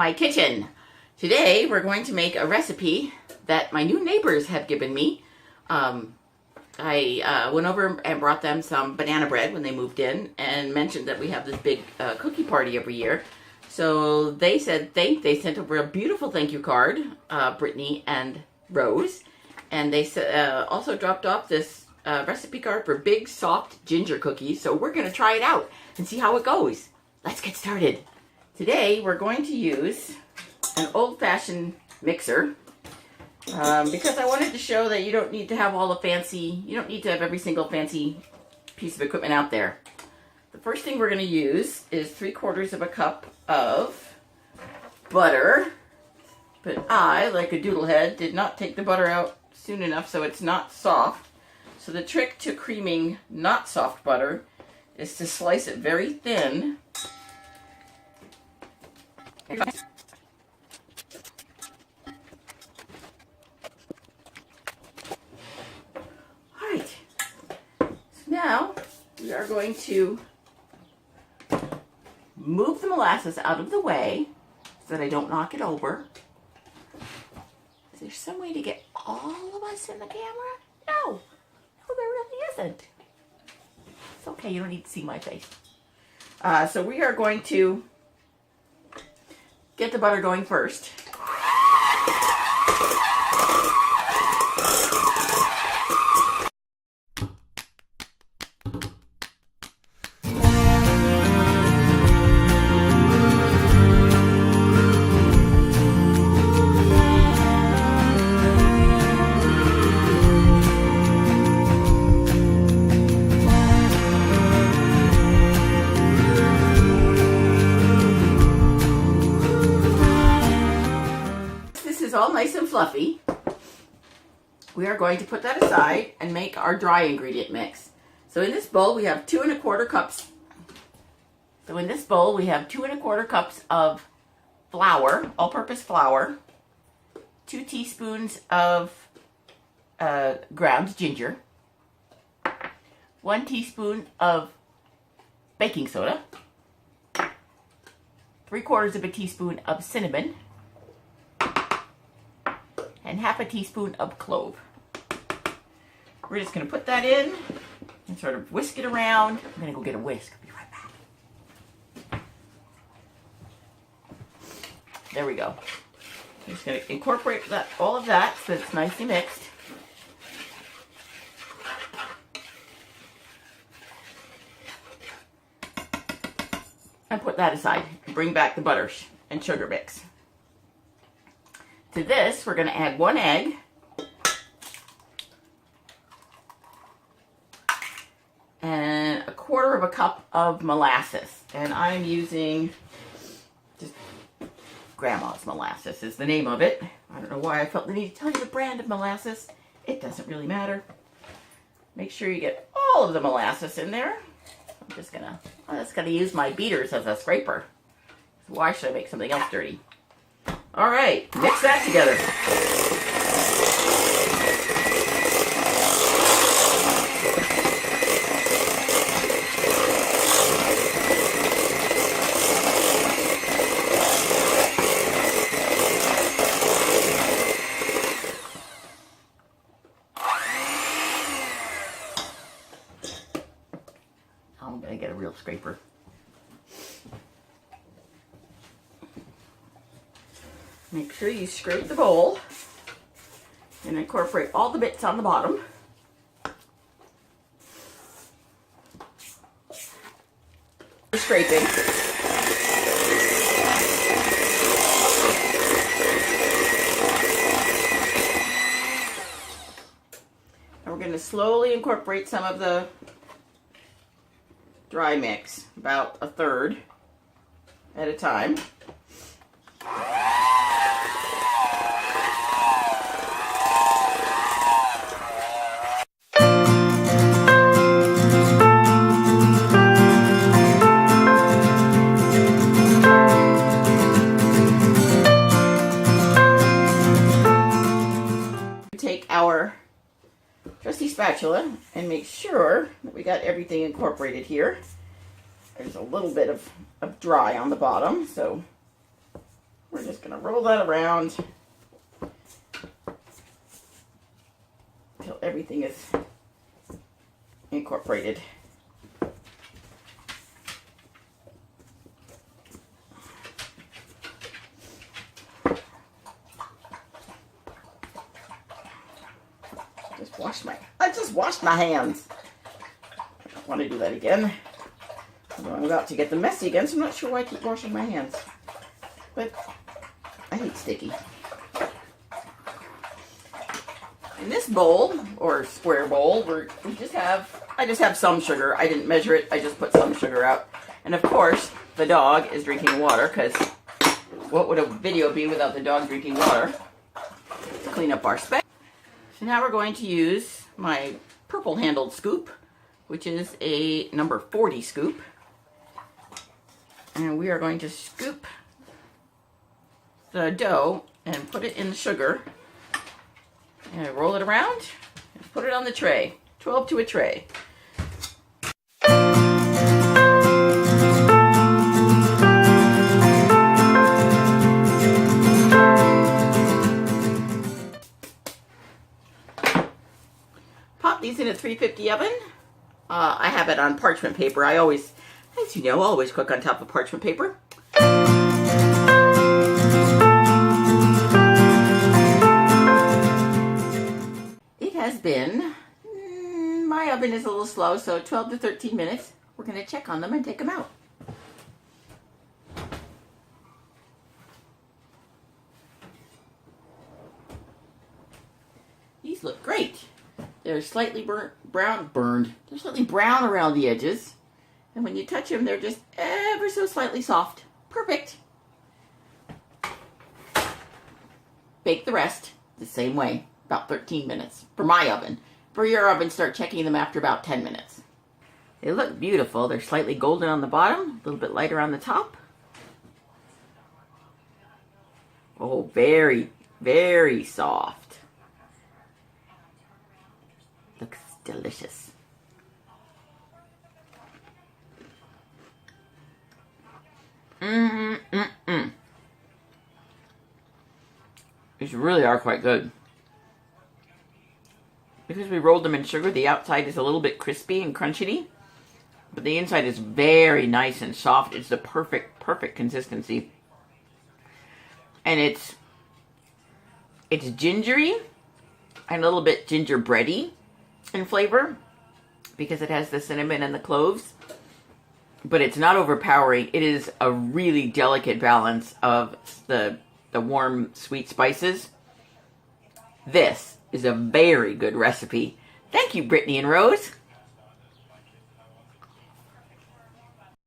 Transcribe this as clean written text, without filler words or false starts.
my kitchen. Today we're going to make a recipe that my new neighbors have given me. I went over and brought them some banana bread when they moved in and mentioned that we have this big cookie party every year. So they said they sent over a beautiful thank you card, Brittany and Rose, and they also dropped off this recipe card for big soft ginger cookies. So we're going to try it out and see how it goes. Let's get started. Today we're going to use an old-fashioned mixer because I wanted to show that you don't need to have all the fancy, you don't need to have every single fancy piece of equipment out there. The first thing we're going to use is 3/4 of a cup of butter, but I, like a doodlehead, did not take the butter out soon enough so it's not soft. So the trick to creaming not soft butter is to slice it very thin. Alright, so now we are going to move the molasses out of the way so that I don't knock it over. Is there some way to get all of us in the camera? No, there really isn't. It's okay, you don't need to see my face. So we are going to get the butter going first. All nice and fluffy. We are going to put that aside and make our dry ingredient mix. So in this bowl we have 2 1/4 cups. So in this bowl we have 2 1/4 cups of flour, all-purpose flour, 2 teaspoons of ground ginger, 1 teaspoon of baking soda, 3/4 of a teaspoon of cinnamon, and 1/2 teaspoon of clove. We're just going to put that in and sort of whisk it around. I'm going to go get a whisk. I'll be right back. There we go. I'm just going to incorporate all of that so that it's nicely mixed. And put that aside and bring back the butter and sugar mix. To this, we're going to add 1 egg, and 1/4 of a cup of molasses. And I'm using just Grandma's Molasses is the name of it. I don't know why I felt the need to tell you the brand of molasses. It doesn't really matter. Make sure you get all of the molasses in there. I'm just gonna use my beaters as a scraper. So why should I make something else dirty? All right, mix that together. I'm gonna get a real scraper. Make sure you scrape the bowl and incorporate all the bits on the bottom. Scraping. And we're going to slowly incorporate some of the dry mix, about 1/3 at a time. Take our trusty spatula and make sure that we got everything incorporated here. There's a little bit of dry on the bottom, so We're just going to roll that around until everything is incorporated. I just washed my hands. I don't want to do that again. I'm about to get them messy again, so I'm not sure why I keep washing my hands. But I hate sticky. In this bowl, or square bowl, I just have some sugar. I didn't measure it, I just put some sugar out. And of course, the dog is drinking water, because what would a video be without the dog drinking water? To clean up our space. So now we're going to use my purple handled scoop, which is a number 40 scoop. And we are going to scoop the dough and put it in the sugar. And roll it around and put it on the tray. 12 to a tray. Pop these in a 350 oven. I have it on parchment paper. I always, as you know, always cook on top of parchment paper. It has been, my oven is a little slow, so 12 to 13 minutes. We're going to check on them and take them out. These look great. They're slightly burned. They're slightly brown around the edges. And when you touch them, they're just ever so slightly soft. Perfect. Bake the rest the same way, about 13 minutes for my oven. For your oven, start checking them after about 10 minutes. They look beautiful. They're slightly golden on the bottom, a little bit lighter on the top. Oh, very, very soft. Looks delicious. These really are quite good. Because we rolled them in sugar, the outside is a little bit crispy and crunchy, but the inside is very nice and soft. It's the perfect consistency. And it's gingery and a little bit gingerbready in flavor because it has the cinnamon and the cloves, but it's not overpowering. It is a really delicate balance of the warm sweet spices. This is a very good recipe. Thank you, Brittany and Rose.